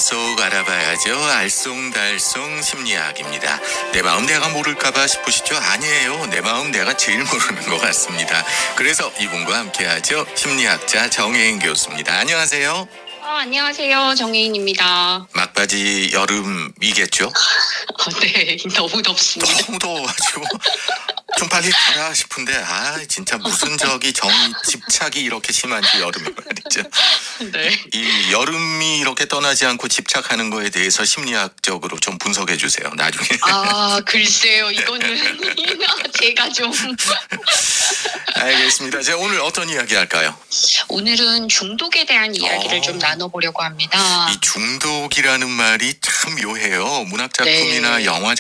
쏙 알아봐야죠. 알쏭달쏭 심리학입니다. 내 마음 내가 모를까봐 싶으시죠? 아니에요. 내 마음 내가 제일 모르는 것 같습니다. 그래서 이분과 함께하죠. 심리학자 정혜인 교수입니다. 안녕하세요. 안녕하세요. 정혜인입니다. 막바지 여름이겠죠? 네, 너무 덥습니다. 너무 더워가지고 좀 빨리 가라 싶은데 진짜 무슨 집착이 이렇게 심한지 여름이 말이죠. 네. 이 여름이 이렇게 떠나지 않고 집착하는 거에 대해서 심리학적으로 좀 분석해 주세요. 나중에. 글쎄요. 이거는 제가 좀. 알겠습니다. 제가 오늘 어떤 이야기 할까요? 오늘은 중독에 대한 이야기를 좀 나눠보려고 합니다. 이 중독이라는 말이 참 묘해요. 문학작품이나 네. 영화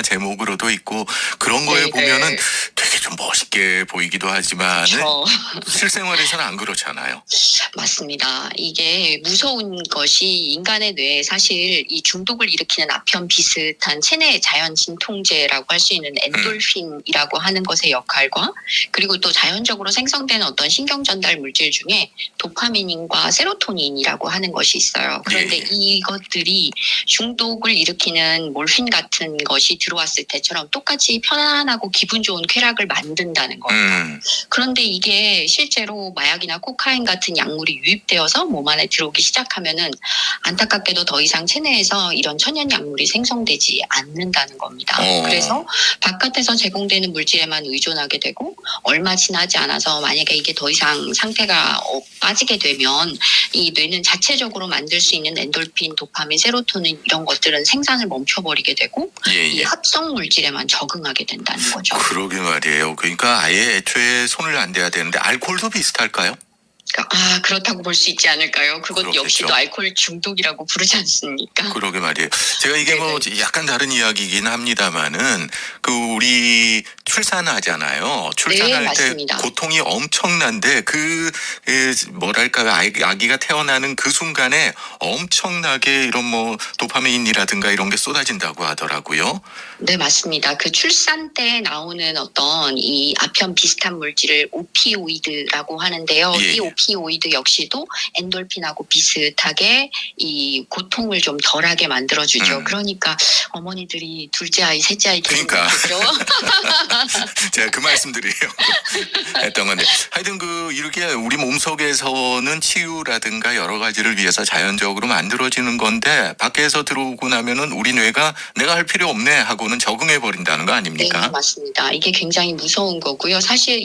제목으로도 있고 그런 거에 보면은 되게 좀 멋있게 보이기도 하지만 실생활에서는 안 그렇잖아요. 맞습니다. 이게 무서운 것이 인간의 뇌에 사실 이 중독을 일으키는 아편 비슷한 체내 자연 진통제라고 할 수 있는 엔돌핀이라고 하는 것의 역할과 그리고 또 자연적으로 생성되는 어떤 신경 전달 물질 중에 도파민과 세로토닌이라고 하는 것이 있어요. 그런데 이것들이 중독을 일으키는 몰핀 같은 것이 들어왔을 때처럼 똑같이 편안하고 기분 좋은 쾌락을 만든다는 거예요. 그런데 이게 실제로 마약이나 코카인 같은 약물이 유입되어서 몸 안에 들어오기 시작하면은 안타깝게도 더 이상 체내에서 이런 천연 약물이 생성되지 않는다는 겁니다. 그래서 바깥에서 제공되는 물질에만 의존하게 되고 얼마 지나지 않아서 만약에 이게 더 이상 상태가 빠지게 되면 이 뇌는 자체적으로 만들 수 있는 엔돌핀, 도파민, 세로토닌 이런 것들은 생산을 멈춰버리게 되고 이 합성 물질에만 적응하게 된다는 거죠. 그러게 말이에요. 그러니까 아예 애초에 손을 안 대야 되는데 알코올도 비슷할까요? 그렇다고 볼 수 있지 않을까요? 그것 그렇겠죠. 역시도 알코올 중독이라고 부르지 않습니까? 그러게 말이에요. 제가 이게 약간 다른 이야기이긴 합니다만은 우리 출산하잖아요. 출산할 때 맞습니다. 고통이 엄청난데 뭐랄까요, 아기가 태어나는 그 순간에 엄청나게 이런 도파민이라든가 이런 게 쏟아진다고 하더라고요. 네, 맞습니다. 그 출산 때 나오는 어떤 이 아편 비슷한 물질을 오피오이드라고 하는데요. 이 오피오이드 역시도 엔돌핀하고 비슷하게 이 고통을 좀 덜하게 만들어주죠. 그러니까 어머니들이 둘째 아이, 셋째 아이 그러니까. 계속 제가 그 말씀드리려고 했던 건데 하여튼 이렇게 우리 몸속에서는 치유라든가 여러 가지를 위해서 자연적으로 만들어지는 건데 밖에서 들어오고 나면은 우리 뇌가 내가 할 필요 없네 하고는 적응해 버린다는 거 아닙니까? 네, 맞습니다. 이게 굉장히 무서운 거고요. 사실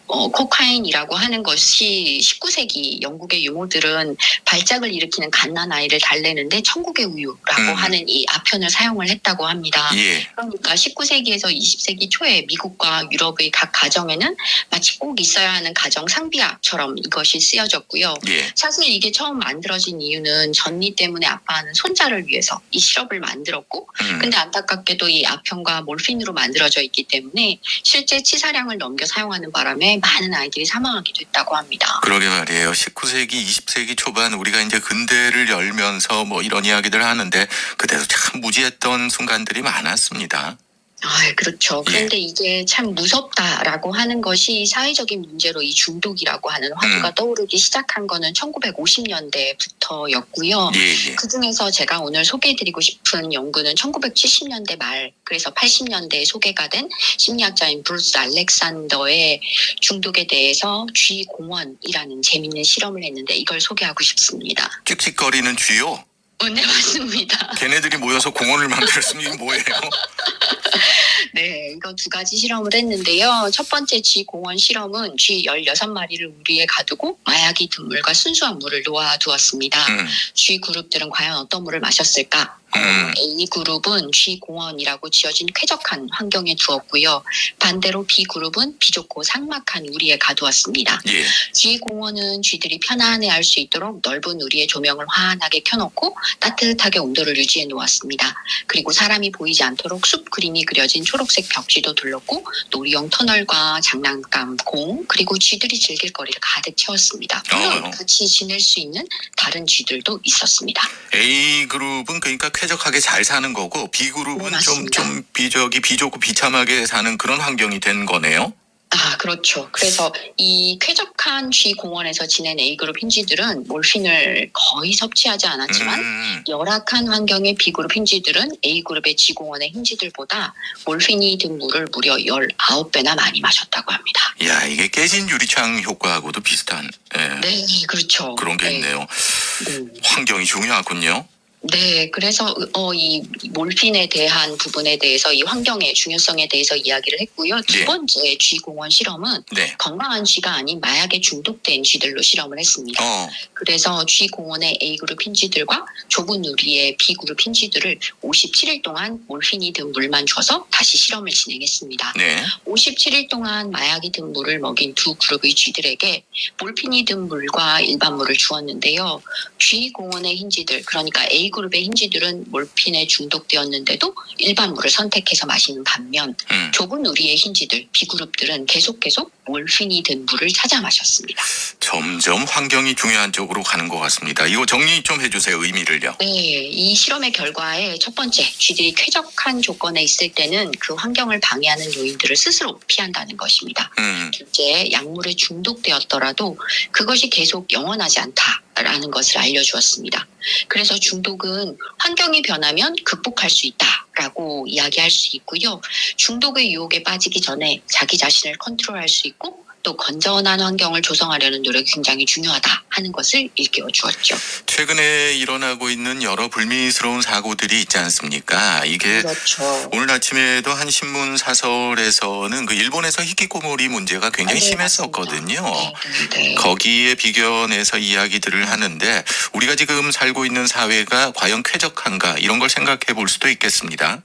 코카인이라고 하는 것이 19세기 영국의 유모들은 발작을 일으키는 갓난아이를 달래는데 천국의 우유라고 하는 이 아편을 사용을 했다고 합니다. 그러니까 19세기에서 20세기 초에 미국과 유럽의 각 가정에는 마치 꼭 있어야 하는 가정 상비약처럼 이것이 쓰여졌고요. 사실 이게 처음 만들어진 이유는 전리 때문에 아파하는 손자를 위해서 이 시럽을 만들었고 근데 안타깝게도 이 아편과 몰핀으로 만들어져 있기 때문에 실제 치사량을 넘겨 사용하는 바람에 많은 아이들이 사망하게 됐다고 합니다. 그러게 말이에요. 19세기, 20세기 초반 우리가 이제 근대를 열면서 이런 이야기들 하는데 그때도 참 무지했던 순간들이 많았습니다. 그렇죠. 그런데 이게 참 무섭다라고 하는 것이 사회적인 문제로 이 중독이라고 하는 화두가 떠오르기 시작한 거는 1950년대부터였고요. 그중에서 제가 오늘 소개해드리고 싶은 연구는 1970년대 말 그래서 80년대에 소개가 된 심리학자인 브루스 알렉산더의 중독에 대해서 쥐공원이라는 재밌는 실험을 했는데 이걸 소개하고 싶습니다. 찍찍거리는 쥐요? 네, 맞습니다. 걔네들이 모여서 공원을 만들었으면 이게 뭐예요? 네, 이거 두 가지 실험을 했는데요. 첫 번째 쥐공원 실험은 쥐 16마리를 우리에 가두고 마약이 든 물과 순수한 물을 놓아두었습니다. 쥐 그룹들은 과연 어떤 물을 마셨을까? A그룹은 쥐공원이라고 지어진 쾌적한 환경에 두었고요. 반대로 B그룹은 비좁고 삭막한 우리에 가두었습니다. 쥐공원은 쥐들이 편안해할 수 있도록 넓은 우리에 조명을 환하게 켜놓고 따뜻하게 온도를 유지해 놓았습니다. 그리고 사람이 보이지 않도록 숲 그림이 그려진 초록색 벽지도 둘렀고 놀이용 터널과 장난감, 공 그리고 쥐들이 즐길 거리를 가득 채웠습니다. 물론 같이 지낼 수 있는 다른 쥐들도 있었습니다. A그룹은 그러니까 쾌적하게 잘 사는 거고 B그룹은 좀 비좁고 비참하게 사는 그런 환경이 된 거네요. 그렇죠. 그래서 이 쾌적한 쥐 공원에서 지낸 A그룹 힌지들은 몰핀을 거의 섭취하지 않았지만 열악한 환경의 B그룹 힌지들은 A그룹의 쥐 공원의 힌지들보다 몰핀이 든 물을 무려 19배나 많이 마셨다고 합니다. 야, 이게 깨진 유리창 효과하고도 비슷한 네, 그렇죠. 그런 게 네. 있네요. 네. 환경이 중요하군요. 네, 그래서 이 몰핀에 대한 부분에 대해서 이 환경의 중요성에 대해서 이야기를 했고요. 두 네. 번째 쥐 공원 실험은 네. 건강한 쥐가 아닌 마약에 중독된 쥐들로 실험을 했습니다. 그래서 쥐 공원의 A그룹 힌지들과 좁은 우리의 B그룹 힌지들을 57일 동안 몰핀이 든 물만 줘서 다시 실험을 진행했습니다. 네. 57일 동안 마약이 든 물을 먹인 두 그룹의 쥐들에게 몰핀이 든 물과 일반 물을 주었는데요. 쥐 공원의 힌지들, 그러니까 A그룹의 힌지들은 몰핀에 중독되었는데도 일반 물을 선택해서 마시는 반면 좁은 우리의 힌지들, B그룹들은 계속 몰핀이 든 물을 찾아 마셨습니다. 점점 환경이 중요한 쪽으로 가는 것 같습니다. 이거 정리 좀 해주세요. 의미를요. 네, 이 실험의 결과에 첫 번째, 쥐들이 쾌적한 조건에 있을 때는 그 환경을 방해하는 요인들을 스스로 피한다는 것입니다. 둘째, 약물에 중독되었더라도 그것이 계속 영원하지 않다라는 것을 알려주었습니다. 그래서 중독은 환경이 변하면 극복할 수 있다라고 이야기할 수 있고요. 중독의 유혹에 빠지기 전에 자기 자신을 컨트롤할 수 있고 또 건전한 환경을 조성하려는 노력이 굉장히 중요하다 하는 것을 일깨워 주었죠. 최근에 일어나고 있는 여러 불미스러운 사고들이 있지 않습니까? 이게 그렇죠. 오늘 아침에도 한 신문 사설에서는 그 일본에서 히키코모리 문제가 굉장히 네, 심했었거든요. 네. 거기에 비견해서 이야기들을 하는데 우리가 지금 살고 있는 사회가 과연 쾌적한가 이런 걸 생각해 볼 수도 있겠습니다.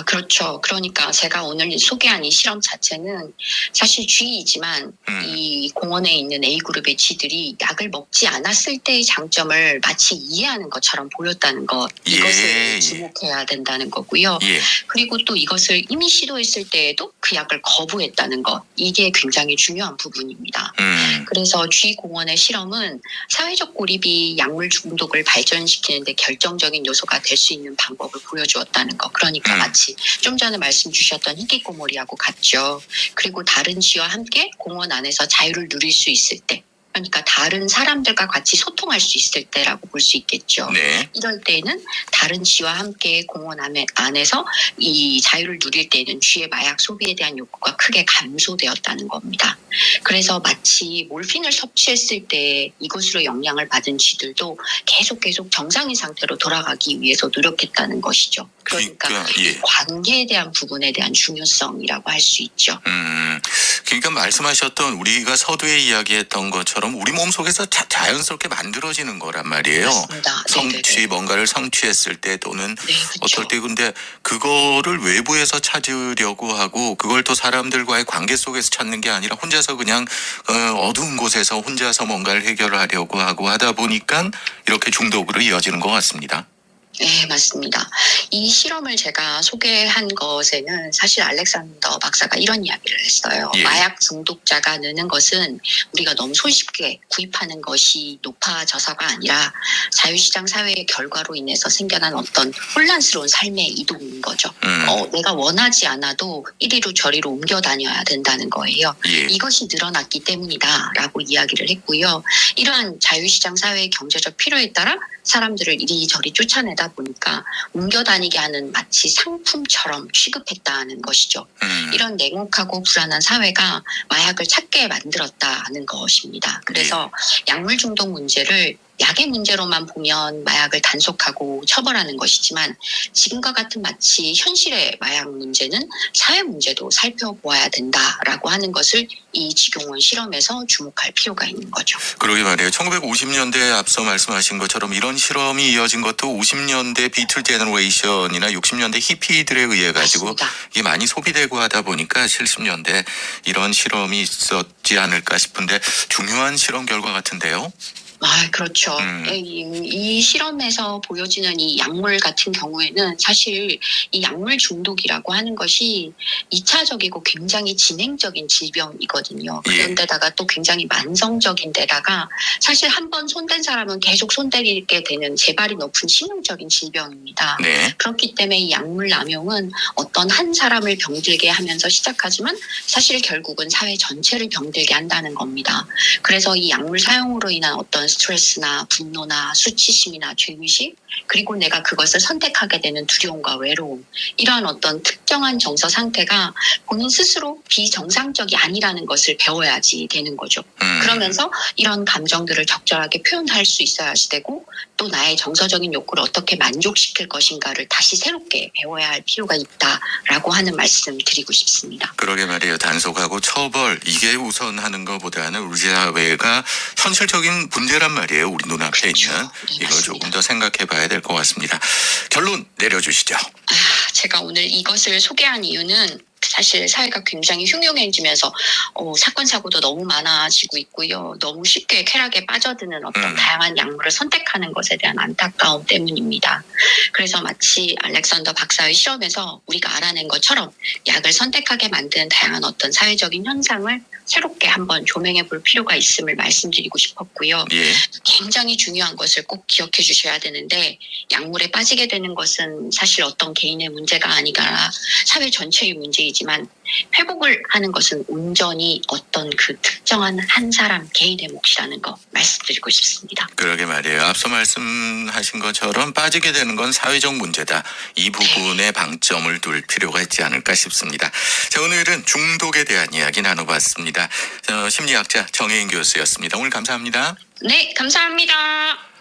그렇죠. 그러니까 제가 오늘 소개한 이 실험 자체는 사실 쥐이지만 이 공원에 있는 A그룹의 쥐들이 약을 먹지 않았을 때의 장점을 마치 이해하는 것처럼 보였다는 것. 이것을 주목해야 된다는 거고요. 그리고 또 이것을 이미 시도했을 때에도 그 약을 거부했다는 것. 이게 굉장히 중요한 부분입니다. 그래서 쥐 공원의 실험은 사회적 고립이 약물 중독을 발전시키는 데 결정적인 요소가 될 수 있는 방법을 보여주었다는 것. 그러니까 마치 좀 전에 말씀 주셨던 히키코모리하고 같죠. 그리고 다른 쥐와 함께 공원 안에서 자유를 누릴 수 있을 때, 그러니까 다른 사람들과 같이 소통할 수 있을 때라고 볼 수 있겠죠. 네. 이럴 때는 다른 쥐와 함께 공원 안에서 이 자유를 누릴 때는 쥐의 마약 소비에 대한 욕구가 크게 감소되었다는 겁니다. 그래서 마치 몰핀을 섭취했을 때 이것으로 영향을 받은 쥐들도 계속 정상인 상태로 돌아가기 위해서 노력했다는 것이죠. 그러니까 관계에 대한 부분에 대한 중요성이라고 할 수 있죠. 그러니까 말씀하셨던 우리가 서두에 이야기했던 것처럼 우리 몸속에서 자연스럽게 만들어지는 거란 말이에요. 맞습니다. 뭔가를 성취했을 때 또는 그렇죠. 어떨 때 근데 그거를 외부에서 찾으려고 하고 그걸 또 사람들과의 관계 속에서 찾는 게 아니라 혼자서 그냥 어두운 곳에서 혼자서 뭔가를 해결하려고 하고 하다 보니까 이렇게 중독으로 이어지는 것 같습니다. 네, 맞습니다. 이 실험을 제가 소개한 것에는 사실 알렉산더 박사가 이런 이야기를 했어요. 마약 중독자가 느는 것은 우리가 너무 손쉽게 구입하는 것이 높아져서가 아니라 자유시장 사회의 결과로 인해서 생겨난 어떤 혼란스러운 삶의 이동인 거죠. 내가 원하지 않아도 이리로 저리로 옮겨 다녀야 된다는 거예요. 이것이 늘어났기 때문이다라고 이야기를 했고요. 이러한 자유시장 사회의 경제적 필요에 따라 사람들을 이리저리 쫓아내다 보니까 옮겨 다니게 하는 마치 상품처럼 취급했다는 것이죠. 이런 냉혹하고 불안한 사회가 마약을 찾게 만들었다는 것입니다. 그래서 약물 중독 문제를 약의 문제로만 보면 마약을 단속하고 처벌하는 것이지만 지금과 같은 마치 현실의 마약 문제는 사회 문제도 살펴보아야 된다라고 하는 것을 이 지공원 실험에서 주목할 필요가 있는 거죠. 그러게 말이에요. 1950년대 앞서 말씀하신 것처럼 이런 실험이 이어진 것도 50년대 비틀 제너레이션이나 60년대 히피들에 의해 가지고 이게 많이 소비되고 하다 보니까 70년대 이런 실험이 있었지 않을까 싶은데 중요한 실험 결과 같은데요. 그렇죠. 이 실험에서 보여지는 이 약물 같은 경우에는 사실 이 약물 중독이라고 하는 것이 2차적이고 굉장히 진행적인 질병이거든요. 예. 그런데다가 또 굉장히 만성적인 데다가 사실 한 번 손댄 사람은 계속 손대게 되는 재발이 높은 치명적인 질병입니다. 네. 그렇기 때문에 이 약물 남용은 어떤 한 사람을 병들게 하면서 시작하지만 사실 결국은 사회 전체를 병들게 한다는 겁니다. 그래서 이 약물 사용으로 인한 어떤 스트레스나 분노나 수치심이나 죄의식 그리고 내가 그것을 선택하게 되는 두려움과 외로움 이러한 어떤 특정한 정서 상태가 본인 스스로 비정상적이 아니라는 것을 배워야지 되는 거죠. 그러면서 이런 감정들을 적절하게 표현할 수 있어야지 되고 또 나의 정서적인 욕구를 어떻게 만족시킬 것인가를 다시 새롭게 배워야 할 필요가 있다라고 하는 말씀 드리고 싶습니다. 그러게 말이에요. 단속하고 처벌 이게 우선하는 것보다는 우리 사회가 현실적인 문제란 말이에요. 우리 눈앞에 그렇죠. 있는 네, 이걸 맞습니다. 조금 더 생각해 봐야 될 것 같습니다. 결론 내려주시죠. 제가 오늘 이것을 소개한 이유는 사실 사회가 굉장히 흉흉해지면서 사건 사고도 너무 많아지고 있고요. 너무 쉽게 쾌락에 빠져드는 어떤 다양한 약물을 선택하는 것에 대한 안타까움 때문입니다. 그래서 마치 알렉산더 박사의 실험에서 우리가 알아낸 것처럼 약을 선택하게 만드는 다양한 어떤 사회적인 현상을 새롭게 한번 조명해 볼 필요가 있음을 말씀드리고 싶었고요. 예. 굉장히 중요한 것을 꼭 기억해 주셔야 되는데 약물에 빠지게 되는 것은 사실 어떤 개인의 문제가 아니라 사회 전체의 문제이지만 회복을 하는 것은 온전히 어떤 그 특정한 한 사람 개인의 몫이라는 거 말씀드리고 싶습니다. 그러게 말이에요. 앞서 말씀하신 것처럼 빠지게 되는 건 사회적 문제다. 이 부분에 방점을 둘 필요가 있지 않을까 싶습니다. 자, 오늘은 중독에 대한 이야기 나눠봤습니다. 심리학자 정혜인 교수였습니다. 오늘 감사합니다. 네, 감사합니다.